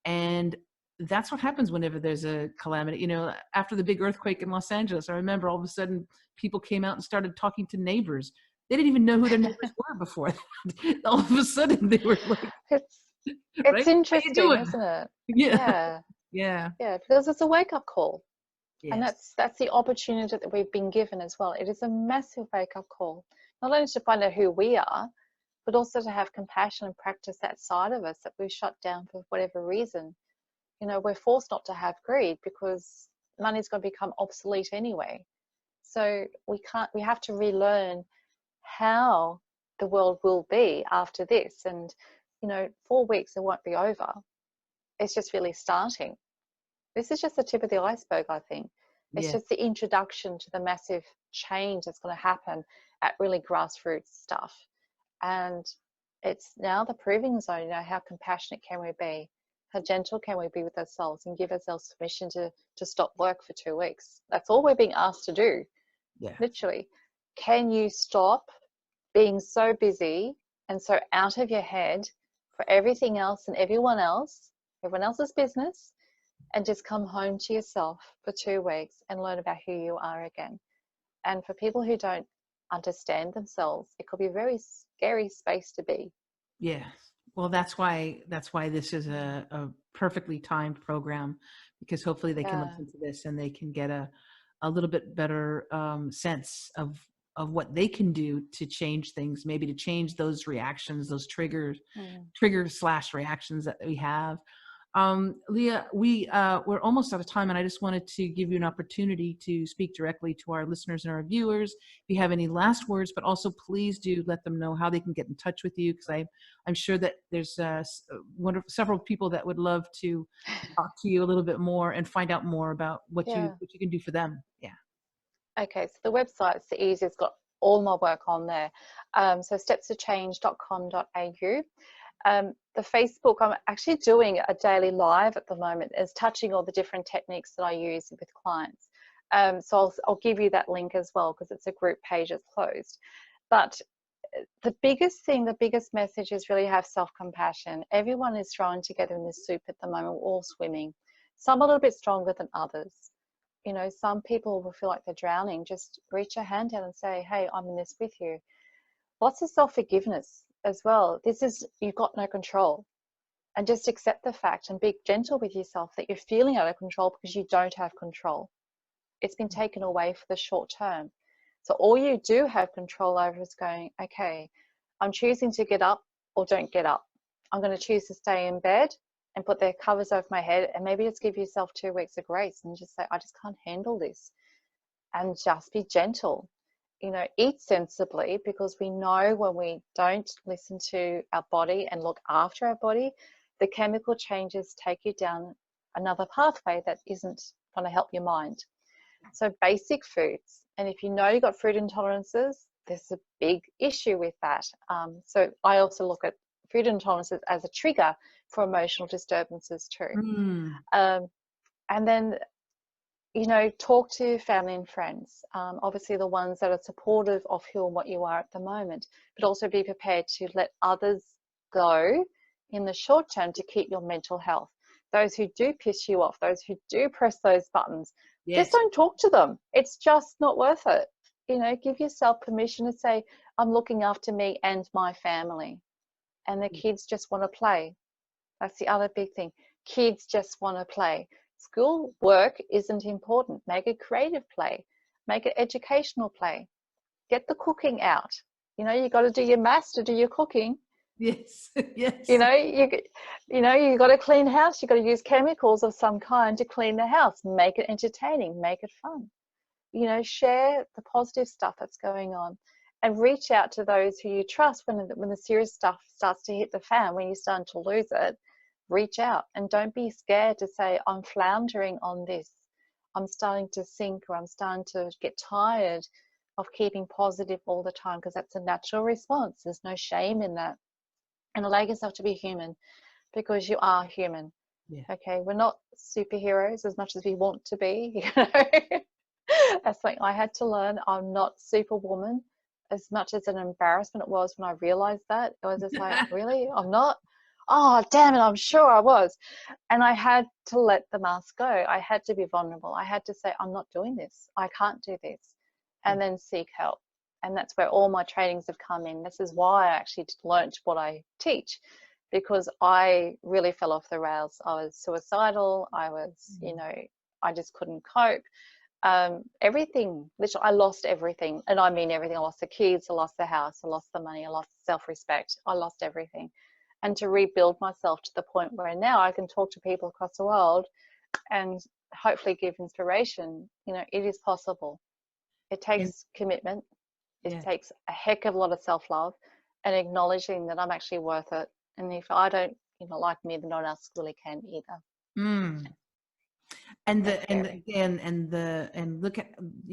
S1: And that's what happens whenever there's a calamity. You know, after the big earthquake in Los Angeles, I remember all of a sudden people came out and started talking to neighbors. They didn't even know who their neighbors were before that. All of a sudden they were like,
S2: It's
S1: right? How you
S2: interesting,
S1: doing?
S2: isn't it?
S1: Yeah.
S2: Yeah.
S1: Yeah.
S2: Yeah, because it's a wake-up call. And
S1: Yes.
S2: that's the opportunity that we've been given as well. It is a massive wake-up call, not only to find out who we are, but also to have compassion and practice that side of us that we've shut down for whatever reason. You know, we're forced not to have greed because money's going to become obsolete anyway. So we have to relearn how the world will be after this. And, you know, 4 weeks, it won't be over. It's just really starting. This is just the tip of the iceberg, I think. It's
S1: Yeah.
S2: just the introduction to the massive change that's going to happen at really grassroots stuff. And it's now the proving zone. You know, how compassionate can we be? How gentle can we be with ourselves and give ourselves permission to stop work for 2 weeks? That's all we're being asked to do,
S1: Yeah.
S2: literally. Can you stop being so busy and so out of your head for everything else and everyone else's business, and just come home to yourself for 2 weeks and learn about who you are again? And for people who don't understand themselves, it could be a very scary space to be.
S1: Yeah. Well, that's why this is a perfectly timed program, because hopefully they can
S2: Yeah.
S1: listen to this and they can get a little bit better sense of what they can do to change things, maybe to change those reactions, those trigger/slash reactions that we have. Leah, we're almost out of time, and I just wanted to give you an opportunity to speak directly to our listeners and our viewers. If you have any last words, but also please do let them know how they can get in touch with you, because I'm sure that there's several people that would love to talk to you a little bit more and find out more about what
S2: Yeah.
S1: you can do for them. Yeah.
S2: Okay, so the website's the easiest, got all my work on there. So stepstochange.com.au. The Facebook, I'm actually doing a daily live at the moment, is touching all the different techniques that I use with clients. So I'll give you that link as well, because it's a group page, it's closed. But the biggest thing, the biggest message is really have self-compassion. Everyone is thrown together in this soup at the moment. We're all swimming. Some a little bit stronger than others. You know, some people will feel like they're drowning. Just reach your hand out and say, hey, I'm in this with you. Lots of self-forgiveness as well. This is, you've got no control. And just accept the fact and be gentle with yourself that you're feeling out of control, because you don't have control. It's been taken away for the short term. So all you do have control over is going, okay, I'm choosing to get up or don't get up. I'm going to choose to stay in bed and put the covers over my head, and maybe just give yourself 2 weeks of grace and just say, I just can't handle this, and just be gentle. You know, eat sensibly, because we know when we don't listen to our body and look after our body, the chemical changes take you down another pathway that isn't going to help your mind. So basic foods, and if you know you've got food intolerances, there's a big issue with that. So I also look at food intolerances as a trigger for emotional disturbances too. And then, you know, talk to family and friends, obviously the ones that are supportive of who and what you are at the moment, but also be prepared to let others go in the short term to keep your mental health. Those who do piss you off, those who do press those buttons, Just
S1: Yes.
S2: don't talk to them. It's just not worth it. You know, give yourself permission to say, I'm looking after me and my family. And the kids just want to play. That's the other big thing. Kids just want to play. School work isn't important. Make it creative play. Make it educational play. Get the cooking out. You know, you got to do your maths to do your cooking.
S1: Yes.
S2: You
S1: Yes.
S2: know, you got to clean house. You got to use chemicals of some kind to clean the house. Make it entertaining. Make it fun. You know, share the positive stuff that's going on, and reach out to those who you trust when the serious stuff starts to hit the fan. When you're starting to lose it, reach out, and don't be scared to say, I'm floundering on this. I'm starting to sink, or I'm starting to get tired of keeping positive all the time, because that's a natural response. There's no shame in that. And allow yourself to be human, because you are human.
S1: Yeah.
S2: Okay, we're not superheroes as much as we want to be. You know, that's something I had to learn. I'm not Superwoman. As much as an embarrassment it was when I realized that, it was just like, really, I'm not. Oh, damn it, I'm sure I was. And I had to let the mask go. I had to be vulnerable. I had to say, I'm not doing this. I can't do this. And then seek help. And that's where all my trainings have come in. This is why I actually learned what I teach, because I really fell off the rails. I was suicidal. I was, you know, I just couldn't cope. Everything, literally, I lost everything. And I mean everything. I lost the kids, I lost the house, I lost the money, I lost self-respect, I lost everything. And to rebuild myself to the point where now I can talk to people across the world and hopefully give inspiration. You know, it is possible. It
S1: And
S2: takes commitment. It
S1: yeah.
S2: takes a heck of a lot of self-love and acknowledging that I'm actually worth it. And if I don't, you know, like me, then no one else really can either.
S1: Mm. And
S2: That's
S1: the
S2: scary.
S1: and look at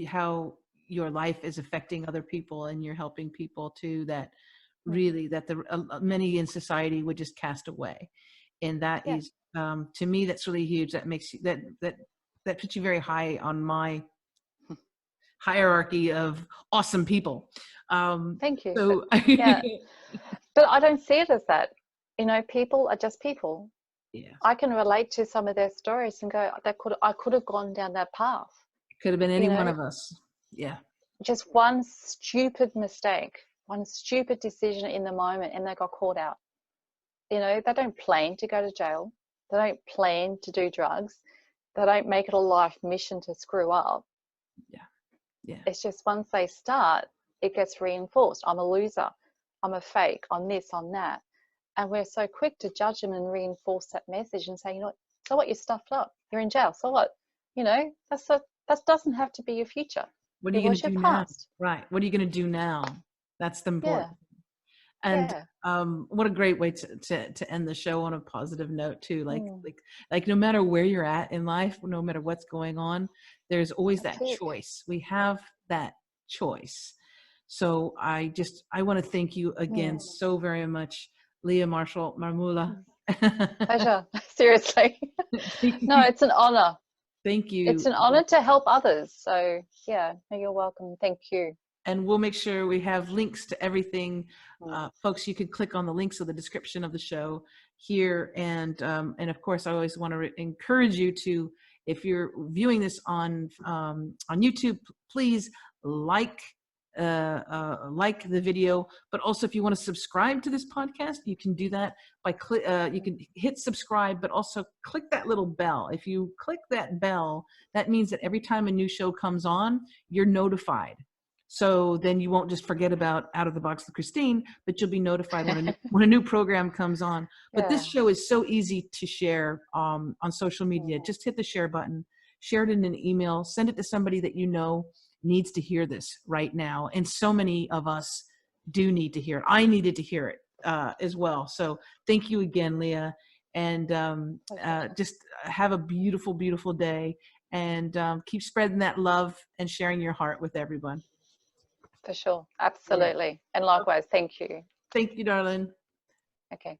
S1: how your life is affecting other people, and you're helping people too, that really that the many in society would just cast away. And that
S2: Yeah.
S1: is to me, that's really huge. That makes you that puts you very high on my hierarchy of awesome people.
S2: Thank you.
S1: So
S2: Yeah. But I don't see it as that. You know, people are just people.
S1: yeah,
S2: I can relate to some of their stories and go, I could have gone down that path.
S1: could have been any
S2: You
S1: one
S2: know,
S1: of us. Yeah.
S2: just one stupid mistake, one stupid decision in the moment, and they got caught out. You know, they don't plan to go to jail. They don't plan to do drugs. They don't make it a life mission to screw up.
S1: Yeah. Yeah.
S2: It's just once they start, it gets reinforced. I'm a loser. I'm a fake. I'm this, I'm that. And we're so quick to judge them and reinforce that message and say, you know what, so what, you stuffed up. You're in jail. So what? You know, that doesn't have to be your future.
S1: What are
S2: It
S1: you going
S2: was
S1: to
S2: your
S1: do now?
S2: past.
S1: Right. What are you going to do now? That's the
S2: Yeah.
S1: important. And
S2: Yeah.
S1: what a great way to end the show on a positive note too.
S2: Mm,
S1: Like no matter where you're at in life, no matter what's going on, there's always
S2: that's
S1: that
S2: it.
S1: choice. We have that choice. So I want to thank you again
S2: Mm,
S1: so very much, Leah Marshall Marmulla.
S2: mm. Pleasure. Seriously.
S1: Thank
S2: No,
S1: you.
S2: it's an honor.
S1: Thank
S2: It's
S1: you.
S2: an honor to help others. So yeah, you're welcome. Thank you.
S1: And we'll make sure we have links to everything.
S2: Mm.
S1: Folks, you can click on the links of the description of the show here. And of course, I always want to encourage you to, if you're viewing this on YouTube, please like like the video. But also, if you want to subscribe to this podcast, you can do that by you can hit subscribe, but also click that little bell. If you click that bell, that means that every time a new show comes on, you're notified. So then you won't just forget about Out of the Box with Christine, but you'll be notified when a new program comes on. But this
S2: Yeah.
S1: show is so easy to share on social media.
S2: Mm.
S1: Just hit the share button, share it in an email, send it to somebody that you know needs to hear this right now. And so many of us do need to hear it. I needed to hear it as well. So thank you again, Leah. And just have a beautiful, beautiful day. And keep spreading that love and sharing your heart with everyone.
S2: For sure.
S1: All right.
S2: Absolutely. And likewise, thank you.
S1: Thank you, darling.
S2: Okay.